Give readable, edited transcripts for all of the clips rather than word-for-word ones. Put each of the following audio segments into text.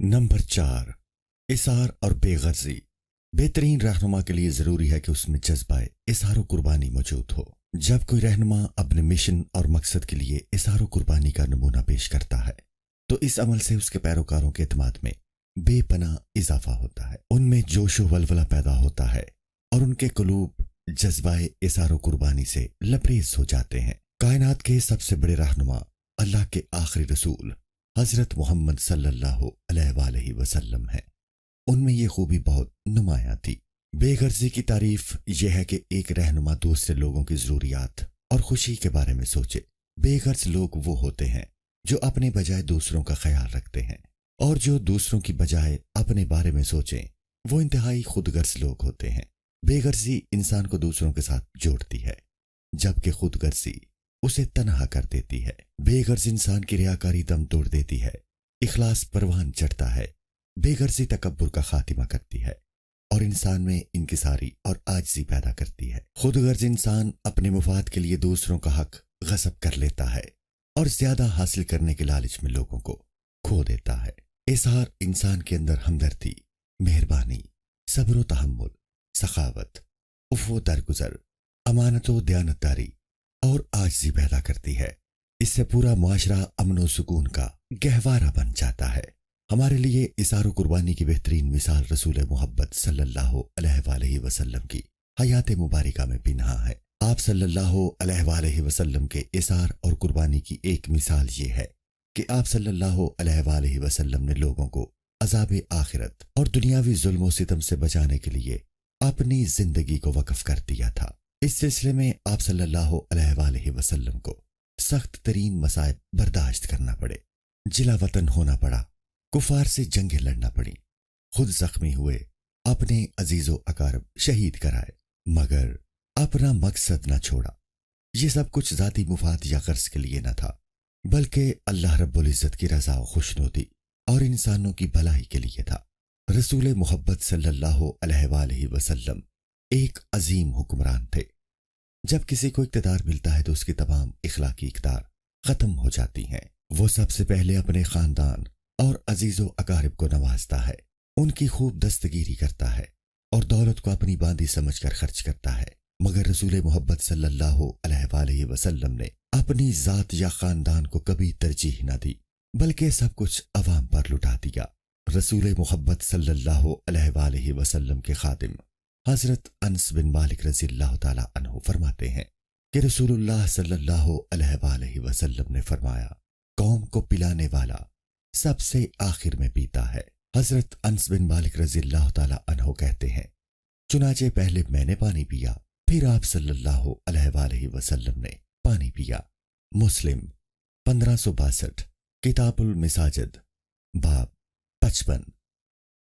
Number 4। इसार और बेगर्जी। बेहतरीन रहनुमा के लिए ज़रूरी है कि उसमें जज्बा इसार और कुर्बानी मौजूद हो। जब कोई रहनुमा अपने मिशन और मकसद के लिए इसार और कुर्बानी का नमूना पेश करता है तो इस अमल से उसके पैरोकारों के एतमाद में बेपनाह इजाफा होता है, उनमें जोश व वलवला पैदा होता है और उनके कुलूब जज्बाए इसार और कुर्बानी से लबरेज हो जाते हैं। कायनात के सबसे बड़े रहनुमा अल्लाह के आखिरी रसूल हजरत मोहम्मद सल्लल्लाहु अलैहि वसल्लम है। उनमें यह खूबी बहुत नुमायां थी। बेगर्जी की तारीफ यह है कि एक रहनुमा दूसरे लोगों की ज़रूरियात और खुशी के बारे में सोचे। बेगर्ज लोग वो होते हैं जो अपने बजाय दूसरों का ख्याल रखते हैं, और जो दूसरों की बजाय अपने बारे में सोचें वो इंतहाई खुदगर्ज लोग होते हैं। बेगर्जी इंसान को दूसरों के साथ जोड़ती है, जबकि खुदगर्जी उसे तन्हा कर देती है। बेगर्ज इंसान की रियाकारी दम तोड़ देती है, इखलास परवान चढ़ता है। बेगर्जी तकब्बुर का खातिमा करती है और इंसान में इनकिसारी और आजिज़ी पैदा करती है। खुदगर्ज इंसान अपने मुफाद के लिए दूसरों का हक गसब कर लेता है और ज्यादा हासिल करने के लालच में लोगों को खो देता है। इज़हार इंसान के अंदर हमदर्दी, मेहरबानी, सब्र व तहम्मुल, सखावत, उफ़्व दरगुजर, अमानत व दयानतदारी और आजिज़ी पैदा करती है। इससे पूरा मुआशरा अमन व सुकून का गहवारा बन जाता है। हमारे लिए इसार व कुर्बानी की बेहतरीन मिसाल रसूल मोहब्बत सल्लल्लाहु अलैहि वसल्लम की हयात मुबारका में पिन्हा है। आप सल्लल्लाहु अलैहि वसल्लम के इसार और कुर्बानी की एक मिसाल ये है कि आप सल्लल्लाहु अलैहि वसल्लम ने लोगों को अज़ाब आखिरत और दुनियावी जुल्म व सितम से बचाने के लिए अपनी जिंदगी को वक्फ कर दिया था। इस सिलसिले में आप सल्लल्लाहु अलैहि वसल्लम को सख्त तरीन मसाइब बर्दाश्त करना पड़े, जिला वतन होना पड़ा, कुफार से जंगें लड़ना पड़ी, खुद जख्मी हुए, अपने अजीजो अकारब शहीद कराए, मगर अपना मकसद न छोड़ा। ये सब कुछ जाती मुफाद या गर्ज के लिए न था, बल्कि अल्लाह रब्बुल इज़्ज़त की रज़ा व खुशनुदी और इंसानों की भलाई के लिए था। रसूल मोहब्बत सल्लल्लाहु अलैहि वसल्लम एक अजीम हुक्मरान थे। जब किसी को इक़्तिदार मिलता है तो उसकी तमाम इखलाकी इक़्तिदार ख़त्म हो जाती हैं। वो सबसे पहले अपने ख़ानदान और अजीज़ो अकारब को नवाजता है, उनकी खूब दस्तगीरी करता है और दौलत को अपनी बांदी समझकर खर्च करता है। मगर रसूल मोहब्बत सल्लल्लाहु अलैहि वसल्लम ने अपनी ज़ात या ख़ानदान को कभी तरजीह न दी, बल्कि सब कुछ अवाम पर लुटा दिया। रसूल मोहब्बत सल्लल्लाहु अलैहि वसल्लम के खादिम हज़रत अनस बिन मालिक रज़ियल्लाहु ताला अन्हु फरमाते हैं कि रसूलुल्लाह सल्लल्लाहु अलैहि वसल्लम ने फरमाया, कौम को पिलाने वाला सबसे आखिर में पीता है। हज़रत अनस बिन मालिक रज़ियल्लाहु ताला अन्हु कहते हैं, चुनाचे पहले मैंने पानी पिया, फिर आप सल्लल्लाहु अलैहि वसल्लम ने पानी पिया। मुस्लिम 1562, किताबुल मिसाजिद, बाब 55।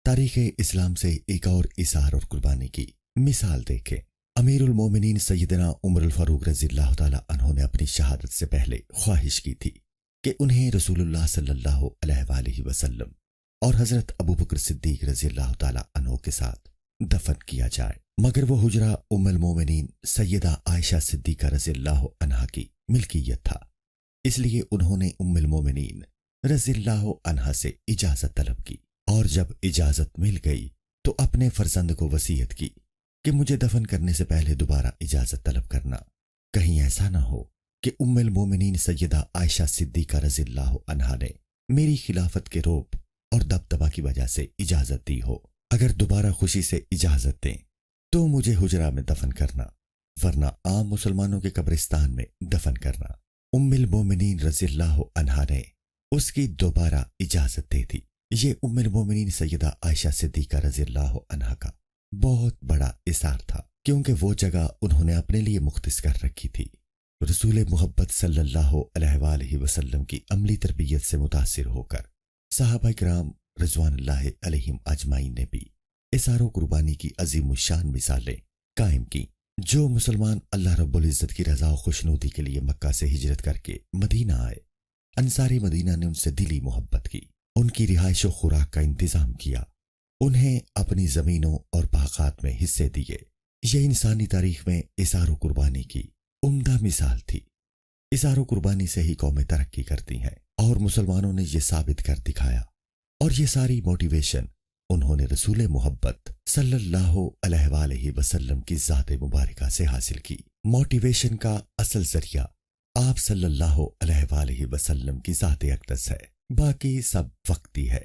तारीख़ इस्लाम से एक और इसार और कुर्बानी की मिसाल देखें। अमीरुल मोमिनीन सैयदना उमरुल फारूक रज़ियल्लाहु ताला अन्हु ने अपनी शहादत से पहले ख्वाहिश की थी कि उन्हें रसूलुल्लाह सल्लल्लाहु अलैहि वसल्लम और हज़रत अबू बकर सिद्दीक़ रज़ियल्लाहु ताला अन्हु के साथ दफन किया जाए, मगर वो हुजरा उम्मुल मोमिनीन सैयदा आयशा सिद्दीक़ा रज़ियल्लाहु अन्हा की मिल्कियत था। इसलिए उन्होंने उम्मुल मोमिनीन रज़ियल्लाहु अन्हा से इजाज़त तलब की, और जब इजाज़त मिल गई तो अपने फर्जंद को वसीयत की कि मुझे दफन करने से पहले दोबारा इजाज़त तलब करना, कहीं ऐसा ना हो कि उम्मुल मोमिनीन सैयदा आयशा सिद्दीक़ा रज़ियल्लाहु अन्हा ने मेरी खिलाफत के रौब और दबदबा की वजह से इजाज़त दी हो। अगर दोबारा खुशी से इजाज़त दें तो मुझे हुजरा में दफन करना, वरना आम मुसलमानों के कब्रिस्तान में दफन करना। उम्मुल मोमिनीन रज़ियल्लाहु अन्हा ने उसकी दोबारा इजाज़त दे दी। ये उम्मुल मोमिनीन सैयदा आयशा सिद्दीक़ा रज़ियल्लाहु अन्हा का बहुत बड़ा इसार था, क्योंकि वो जगह उन्होंने अपने लिए मुख्तस कर रखी थी। रसूल मोहब्बत सल्लल्लाहु अलैहि वसल्लम की अमली तरबियत से मुतासिर होकर सहाबा किराम रिज़वानुल्लाहि अलैहिम अजमाइन ने भी इसार व कुर्बानी की अजीम शान मिसालें कायम की। जो मुसलमान अल्लाह रब्बुल इज़्ज़त की रज़ा व खुशनुदी के लिए मक्का से हिजरत करके मदीना आए, अंसारी मदीना ने उनसे दिली मोहब्बत की, उनकी रिहाइश व खुराक का इंतज़ाम किया, उन्हें अपनी ज़मीनों और बाग़ात में हिस्से दिए। ये इंसानी तारीख़ में इसार व कुर्बानी की उम्दा मिसाल थी। इसार व कुर्बानी से ही कौमें तरक्की करती हैं, और मुसलमानों ने यह साबित कर दिखाया اور یہ ساری موٹیویشن انہوں نے رسول محبت صلی اللہ علیہ وآلہ وسلم کی ذات مبارکہ سے حاصل کی۔ موٹیویشن کا اصل ذریعہ آپ صلی اللہ علیہ وآلہ وسلم کی ذات اقدس ہے، باقی سب وقتی ہے۔